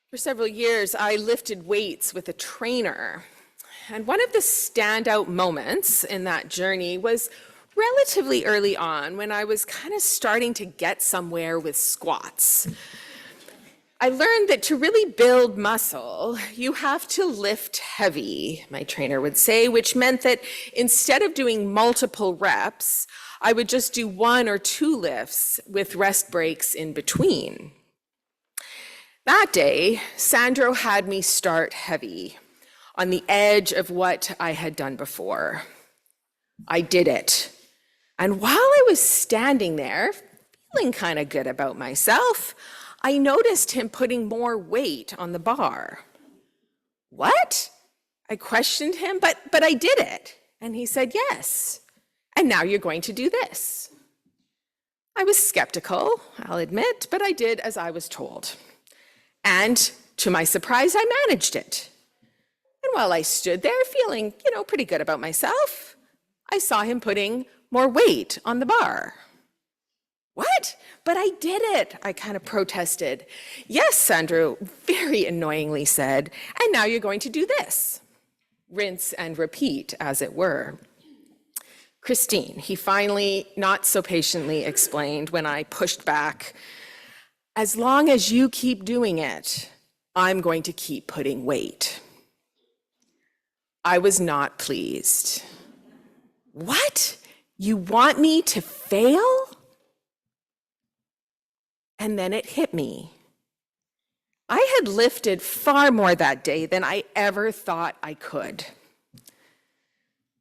For several years, I lifted weights with a trainer. And one of the standout moments in that journey was relatively early on when I was kind of starting to get somewhere with squats. I learned that to really build muscle, you have to lift heavy, my trainer would say, which meant that instead of doing multiple reps, I would just do 1 or 2 lifts with rest breaks in between. That day, Sandro had me start heavy, on the edge of what I had done before. I did it. And while I was standing there, feeling kind of good about myself, I noticed him putting more weight on the bar. What? I questioned him, but I did it. And he said, yes. And now you're going to do this. I was skeptical, I'll admit, but I did as I was told. And to my surprise, I managed it. And while I stood there feeling, pretty good about myself, I saw him putting more weight on the bar. What? But I did it, I kind of protested. Yes, Sandro very annoyingly said, and now you're going to do this. Rinse and repeat, as it were. Christine, he finally, not so patiently explained when I pushed back, as long as you keep doing it, I'm going to keep putting weight. I was not pleased. What? You want me to fail? And then it hit me. I had lifted far more that day than I ever thought I could.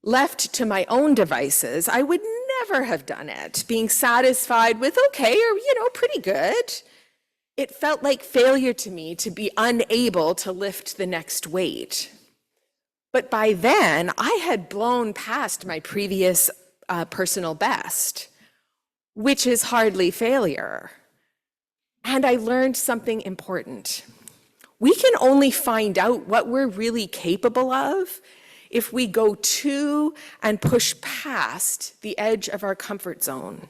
Left to my own devices, I would never have done it, being satisfied with okay or, pretty good. It felt like failure to me to be unable to lift the next weight. But by then, I had blown past my previous personal best, which is hardly failure. And I learned something important. We can only find out what we're really capable of if we go to and push past the edge of our comfort zone.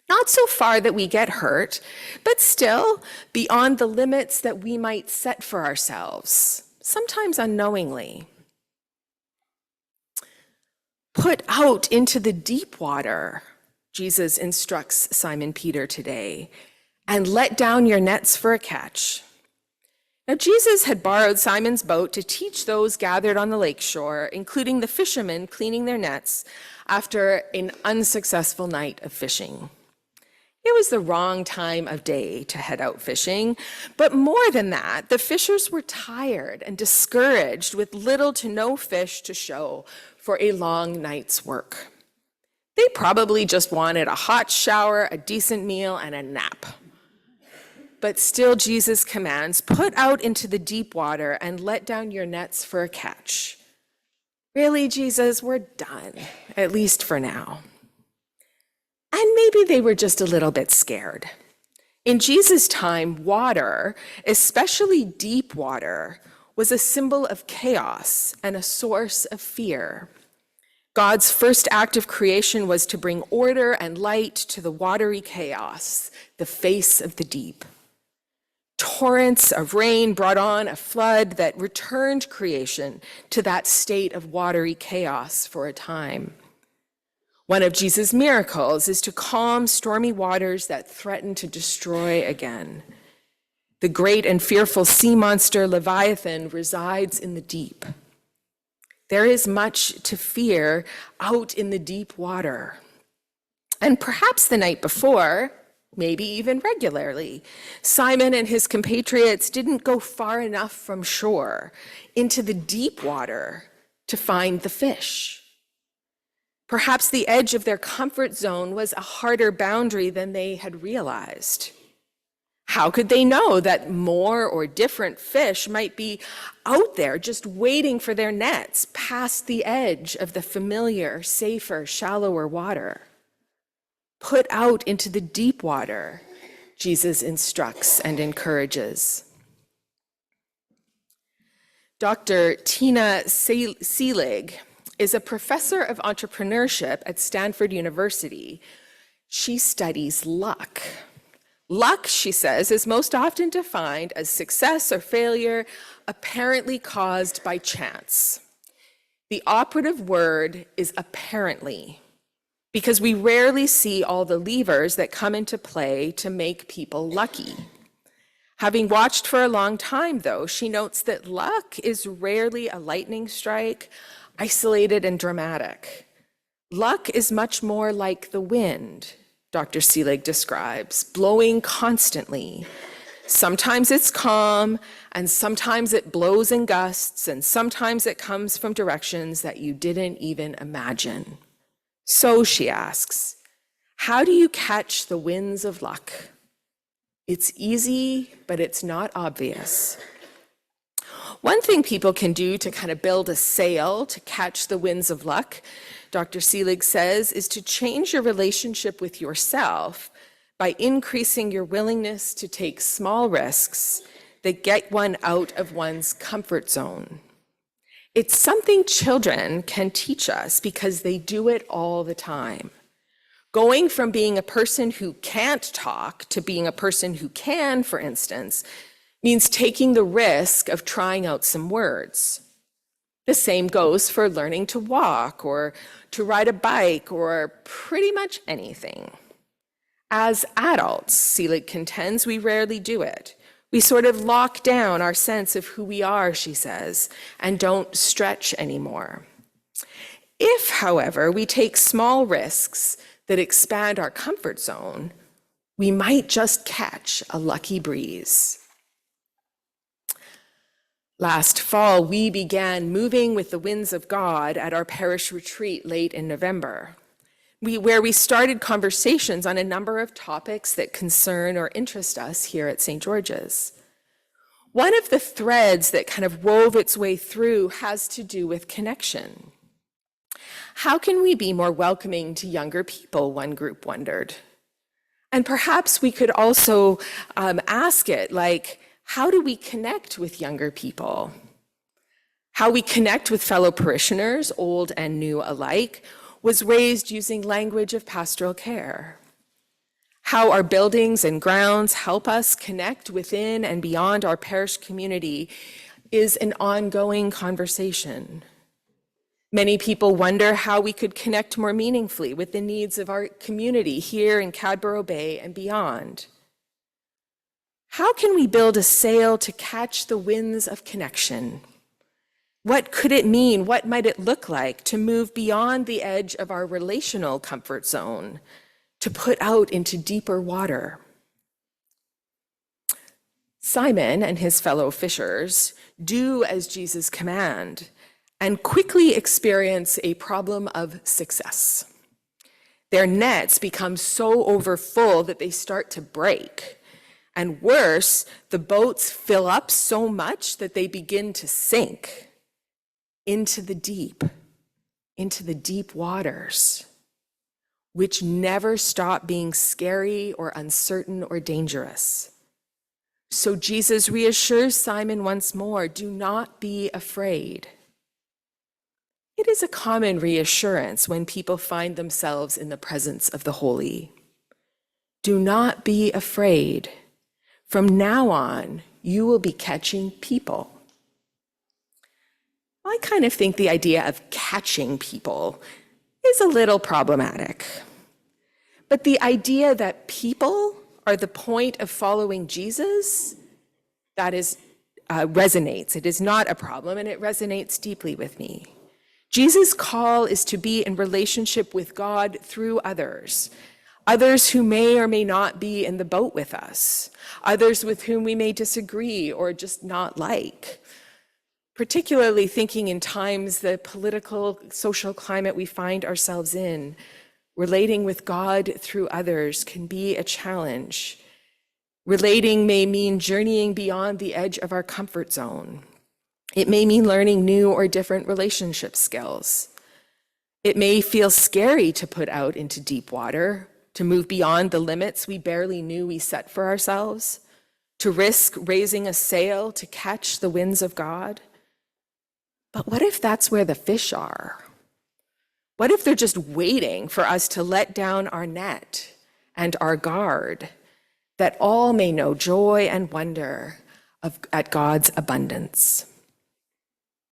Not so far that we get hurt, but still beyond the limits that we might set for ourselves, sometimes unknowingly. Put out into the deep water, Jesus instructs Simon Peter today, and let down your nets for a catch. Now, Jesus had borrowed Simon's boat to teach those gathered on the lakeshore, including the fishermen cleaning their nets after an unsuccessful night of fishing. It was the wrong time of day to head out fishing, but more than that, the fishers were tired and discouraged with little to no fish to show for a long night's work. They probably just wanted a hot shower, a decent meal, and a nap. But still, Jesus commands, put out into the deep water and let down your nets for a catch. Really, Jesus, we're done, at least for now. And maybe they were just a little bit scared. In Jesus' time, water, especially deep water, was a symbol of chaos and a source of fear. God's first act of creation was to bring order and light to the watery chaos, the face of the deep. Torrents of rain brought on a flood that returned creation to that state of watery chaos for a time. One of Jesus' miracles is to calm stormy waters that threaten to destroy again. The great and fearful sea monster Leviathan resides in the deep. There is much to fear out in the deep water. And perhaps the night before, maybe even regularly, Simon and his compatriots didn't go far enough from shore into the deep water to find the fish. Perhaps the edge of their comfort zone was a harder boundary than they had realized. How could they know that more or different fish might be out there just waiting for their nets past the edge of the familiar, safer, shallower water? Put out into the deep water, Jesus instructs and encourages. Dr. Tina Seelig is a professor of entrepreneurship at Stanford University. She studies luck. Luck, she says, is most often defined as success or failure apparently caused by chance. The operative word is apparently, because we rarely see all the levers that come into play to make people lucky. Having watched for a long time, though, she notes that luck is rarely a lightning strike, isolated and dramatic. Luck is much more like the wind, Dr. Seelig describes, blowing constantly. Sometimes it's calm, and sometimes it blows in gusts, and sometimes it comes from directions that you didn't even imagine. So, she asks, how do you catch the winds of luck? It's easy, but it's not obvious. One thing people can do to kind of build a sail to catch the winds of luck, Dr. Seelig says, is to change your relationship with yourself by increasing your willingness to take small risks that get one out of one's comfort zone. It's something children can teach us because they do it all the time. Going from being a person who can't talk to being a person who can, for instance, means taking the risk of trying out some words. The same goes for learning to walk or to ride a bike or pretty much anything. As adults, Seelig contends, we rarely do it. We sort of lock down our sense of who we are, she says, and don't stretch anymore. If, however, we take small risks that expand our comfort zone, we might just catch a lucky breeze. Last fall, we began moving with the winds of God at our parish retreat late in November, where we started conversations on a number of topics that concern or interest us here at St. George's. One of the threads that kind of wove its way through has to do with connection. How can we be more welcoming to younger people, one group wondered. And perhaps we could also ask it, like, how do we connect with younger people? How we connect with fellow parishioners, old and new alike, was raised using language of pastoral care. How our buildings and grounds help us connect within and beyond our parish community is an ongoing conversation. Many people wonder how we could connect more meaningfully with the needs of our community here in Cadboro Bay and beyond. How can we build a sail to catch the winds of connection? What could it mean? What might it look like to move beyond the edge of our relational comfort zone, to put out into deeper water? Simon and his fellow fishers do as Jesus command and quickly experience a problem of success. Their nets become so overfull that they start to break. And worse, the boats fill up so much that they begin to sink into the deep waters, which never stop being scary or uncertain or dangerous. So Jesus reassures Simon once more, do not be afraid. It is a common reassurance when people find themselves in the presence of the holy. Do not be afraid. From now on, you will be catching people. I kind of think the idea of catching people is a little problematic. But the idea that people are the point of following Jesus, that is resonates. It is not a problem, and it resonates deeply with me. Jesus' call is to be in relationship with God through others who may or may not be in the boat with us, others with whom we may disagree or just not like. Particularly thinking in times, the political, social climate we find ourselves in, relating with God through others can be a challenge. Relating may mean journeying beyond the edge of our comfort zone. It may mean learning new or different relationship skills. It may feel scary to put out into deep water, to move beyond the limits we barely knew we set for ourselves, to risk raising a sail to catch the winds of God. But what if that's where the fish are? What if they're just waiting for us to let down our net and our guard that all may know joy and wonder at God's abundance.